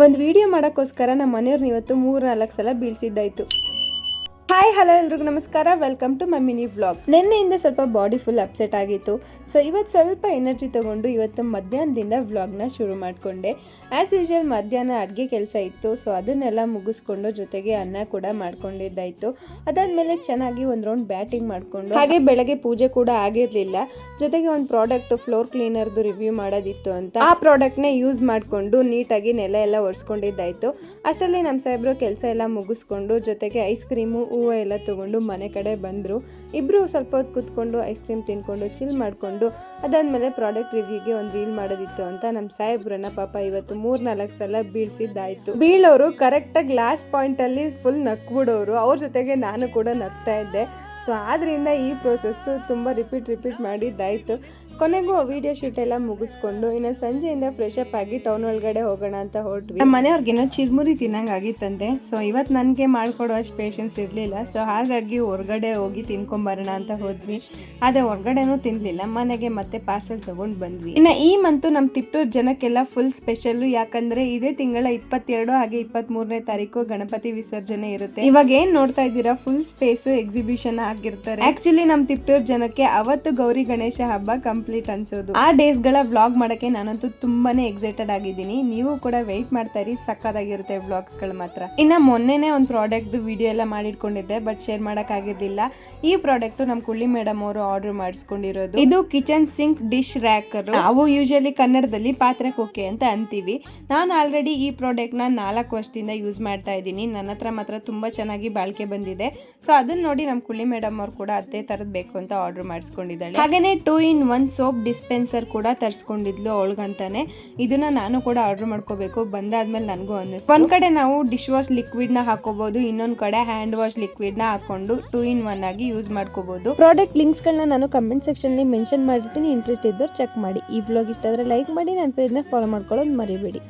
ಒಂದು ವಿಡಿಯೋ ಮಾಡೋಕ್ಕೋಸ್ಕರ ನಮ್ಮ ಮನೆಯವ್ರನ್ನ ಇವತ್ತು 3-4 ಸಲ ಬೀಳ್ಸಿದ್ದಾಯಿತು. ಹಾಯ್ ಹಲೋ ಎಲ್ರಿಗೂ ನಮಸ್ಕಾರ, welcome to my mini vlog. ನಿನ್ನೆಯಿಂದ ಸ್ವಲ್ಪ ಬಾಡಿ ಫುಲ್ ಅಪ್ಸೆಟ್ ಆಗಿತ್ತು. ಸೊ ಇವತ್ತು ಸ್ವಲ್ಪ ಎನರ್ಜಿ ತೊಗೊಂಡು ಇವತ್ತು ಮಧ್ಯಾಹ್ನದಿಂದ ವ್ಲಾಗ್ನ ಶುರು ಮಾಡಿಕೊಂಡೆ. ಆ್ಯಸ್ ಯೂಶುವಲ್ ಮಧ್ಯಾಹ್ನ ಅಡುಗೆ ಕೆಲಸ ಇತ್ತು. ಸೊ ಅದನ್ನೆಲ್ಲ ಮುಗಿಸ್ಕೊಂಡು ಜೊತೆಗೆ ಅನ್ನ ಕೂಡ ಮಾಡ್ಕೊಂಡಿದ್ದಾಯಿತು. ಅದಾದಮೇಲೆ ಚೆನ್ನಾಗಿ ಒಂದು ರೌಂಡ್ ಬ್ಯಾಟಿಂಗ್ ಮಾಡಿಕೊಂಡು ಹಾಗೆ ಬೆಳಗ್ಗೆ ಪೂಜೆ ಕೂಡ ಆಗಿರಲಿಲ್ಲ. ಜೊತೆಗೆ ಒಂದು ಪ್ರಾಡಕ್ಟ್ ಫ್ಲೋರ್ ಕ್ಲೀನರ್ದು ರಿವ್ಯೂ ಮಾಡೋದಿತ್ತು ಅಂತ ಆ ಪ್ರಾಡಕ್ಟ್ನೇ ಯೂಸ್ ಮಾಡಿಕೊಂಡು ನೀಟಾಗಿ ನೆಲ ಎಲ್ಲ ಒರೆಸ್ಕೊಂಡಿದ್ದಾಯಿತು. ಅಷ್ಟರಲ್ಲಿ ನಮ್ಮ ಸಾಹೇಬ್ರು ಕೆಲಸ ಎಲ್ಲ ಮುಗಿಸ್ಕೊಂಡು ಜೊತೆಗೆ ಐಸ್ ಕ್ರೀಮು ಹೂವು ಎಲ್ಲ ತೊಗೊಂಡು ಮನೆ ಕಡೆ ಬಂದರು. ಇಬ್ಬರು ಸ್ವಲ್ಪ ಹೊತ್ತು ಕೂತ್ಕೊಂಡು ಐಸ್ ಕ್ರೀಮ್ ತಿನ್ಕೊಂಡು ಚಿಲ್ ಮಾಡಿಕೊಂಡು ಅದಾದಮೇಲೆ ಪ್ರಾಡಕ್ಟ್ ರಿವ್ಯೂಗೆ ಒಂದು ರೀಲ್ ಮಾಡೋದಿತ್ತು ಅಂತ ನಮ್ಮ ಸಾಹೇಬ್ರನ್ನ ಪಾಪ ಇವತ್ತು 3-4 ಸಲ ಬೀಳ್ಸಿದ್ದಾಯಿತು. ಬೀಳೋರು ಕರೆಕ್ಟಾಗಿ ಲಾಸ್ಟ್ ಪಾಯಿಂಟಲ್ಲಿ ಫುಲ್ ನಕ್ಬಿಡೋರು. ಅವ್ರ ಜೊತೆಗೆ ನಾನು ಕೂಡ ನಗ್ತಾ ಇದ್ದೆ. ಸೊ ಆದ್ದರಿಂದ ಈ ಪ್ರೋಸೆಸ್ಸು ತುಂಬ ರಿಪೀಟ್ ಮಾಡಿದ್ದಾಯಿತು. ಕೊನೆಗೂ ವಿಡಿಯೋ ಶೂಟ್ ಎಲ್ಲ ಮುಗಿಸ್ಕೊಂಡು ಇನ್ನು ಸಂಜೆಯಿಂದ ಫ್ರೆಶ್ ಅಪ್ ಆಗಿ ಟೌನ್ ಒಳಗಡೆ ಹೋಗೋಣ ಅಂತ ಹೊರಟ್ವಿ. ನಮ್ಮ ಮನೆಯವ್ರಿಗೇನೋ ಚಿರ್ಮುರಿ ತಿನ್ನಂಗೆ ಆಗಿತ್ತಂತೆ. ಸೊ ಇವತ್ತು ನನಗೆ ಮಾಡ್ಕೊಡೋ ಅಷ್ಟು ಪೇಷನ್ಸ್ ಇರಲಿಲ್ಲ. ಸೊ ಹಾಗಾಗಿ ಹೊರಗಡೆ ಹೋಗಿ ತಿನ್ಕೊಂಬರೋಣ ಅಂತ ಹೋದ್ವಿ. ಆದರೆ ಹೊರಗಡೆನೂ ತಿನ್ನಲಿಲ್ಲ, ಮನೆಗೆ ಮತ್ತೆ ಪಾರ್ಸೆಲ್ ತೊಗೊಂಡು ಬಂದ್ವಿ. ಇನ್ನು ಈ ಮಂತು ನಮ್ಮ ತಿಪ್ಟೂರು ಜನಕ್ಕೆಲ್ಲ ಫುಲ್ ಸ್ಪೆಷಲ್ಲು. ಯಾಕಂದರೆ ಇದೇ ತಿಂಗಳ 22 ಹಾಗೆ 23ನೇ ತಾರೀಕು ಗಣಪತಿ ವಿಸರ್ಜನೆ ಇರುತ್ತೆ. ಇವಾಗ ಏನು ನೋಡ್ತಾ ಇದ್ದೀರಾ, ಫುಲ್ ಸ್ಪೇಸು ಎಕ್ಸಿಬಿಷನ್ ಆಗಿರ್ತಾರೆ. ಆಕ್ಚುಲಿ ನಮ್ಮ ತಿಪ್ಟೂರು ಜನಕ್ಕೆ ಅವತ್ತು ಗೌರಿ ಗಣೇಶ ಹಬ್ಬ ಕಂಪ್ಲೀಟ್ ಅನ್ಸೋದು. ಆ ಡೇಸ್ ಗಳ ವ್ಲಾಗ್ ಮಾಡಕ್ಕೆ ನಾನಂತೂ ತುಂಬಾನೇ ಎಕ್ಸೈಟೆಡ್ ಆಗಿದ್ದೀನಿ. ನೀವು ಕೂಡ ವೆಯ್ಟ್ ಮಾಡ್ತಾ ಇರಿ, ಸಕ್ಕತ್ತಾಗಿರುತ್ತೆ ವ್ಲಾಗ್ಸ್ ಗಳು ಮಾತ್ರ. ಇನ್ನ ಮೊನ್ನೆನೆ ಒಂದು ಪ್ರಾಡಕ್ಟ್ ವಿಡಿಯೋ ಎಲ್ಲ ಮಾಡಿಟ್ಕೊಂಡಿದ್ದೆ, ಬಟ್ ಶೇರ್ ಮಾಡಕ್ ಆಗಿರ್ಲಿಲ್ಲ. ಈ ಪ್ರಾಡಕ್ಟ್ ನಮ್ ಕುಳ್ಳಿ ಮೇಡಮ್ ಅವರು ಆರ್ಡರ್ ಮಾಡಿಸ್ಕೊಂಡಿರೋದು. ಇದು ಕಿಚನ್ ಸಿಂಕ್ ಡಿಶ್ ರ್ಯಾಕರ್. ನಾವು ಯೂಶಲಿ ಕನ್ನಡದಲ್ಲಿ ಪಾತ್ರೆ ಕೋಕೆ ಅಂತ ಅಂತೀವಿ. ನಾನು ಆಲ್ರೆಡಿ ಈ ಪ್ರಾಡಕ್ಟ್ ನ 4 ವರ್ಷದಿಂದ ಯೂಸ್ ಮಾಡ್ತಾ ಇದ್ದೀನಿ. ನನ್ನ ಹತ್ರ ಮಾತ್ರ ತುಂಬಾ ಚೆನ್ನಾಗಿ ಬಾಳಿಕೆ ಬಂದಿದೆ. ಸೊ ಅದನ್ನ ನೋಡಿ ನಮ್ ಕುಳ್ಳಿ ಮೇಡಮ್ ಅವ್ರು ಕೂಡ ಅದೇ ತರದ್ ಬೇಕು ಅಂತ ಆರ್ಡರ್ ಮಾಡಿಸ್ಕೊಂಡಿದ್ದಾಳೆ. ಹಾಗೇನೆ 2-in-1 ಸೋಪ್ ಡಿಸ್ಪೆನ್ಸರ್ ಕೂಡ ತರಿಸ್ಕೊಂಡಿದ್ಲು ಅವಳಿಗಂತಾನೆ. ಇದನ್ನ ನಾನು ಕೂಡ ಆರ್ಡರ್ ಮಾಡ್ಕೋಬೇಕು, ಬಂದಾದ್ಮೇಲೆ ನನಗೂ ಅನ್ನಿಸ್ತು. ಒಂದ್ ಕಡೆ ನಾವು ಡಿಶ್ ವಾಶ್ ಲಿಕ್ವಿಡ್ ನ ಹಾಕೋಬಹುದು, ಇನ್ನೊಂದ್ ಕಡೆ ಹ್ಯಾಂಡ್ ವಾಶ್ ಲಿಕ್ವಿಡ್ ನ ಹಾಕೊಂಡು 2-in-1 ಆಗಿ ಯೂಸ್ ಮಾಡ್ಕೋಬಹುದು. ಪ್ರಾಡಕ್ಟ್ ಲಿಂಕ್ಸ್ ಗಳನ್ನ ನಾನು ಕಮೆಂಟ್ ಸೆಕ್ಷನ್ ನಲ್ಲಿ ಮೆನ್ಷನ್ ಮಾಡಿರ್ತೀನಿ. ಇಂಟ್ರೆಸ್ಟ್ ಇದ್ದವ್ರು ಚೆಕ್ ಮಾಡಿ. ಈ ವ್ಲಾಗ್ ಇಷ್ಟ ಆದ್ರೆ ಲೈಕ್ ಮಾಡಿ, ನನ್ನ ಪೇಜ್ ನ ಫಾಲೋ ಮಾಡ್ಕೊಳ್ಳೋದು ಮರಿಬೇಡಿ.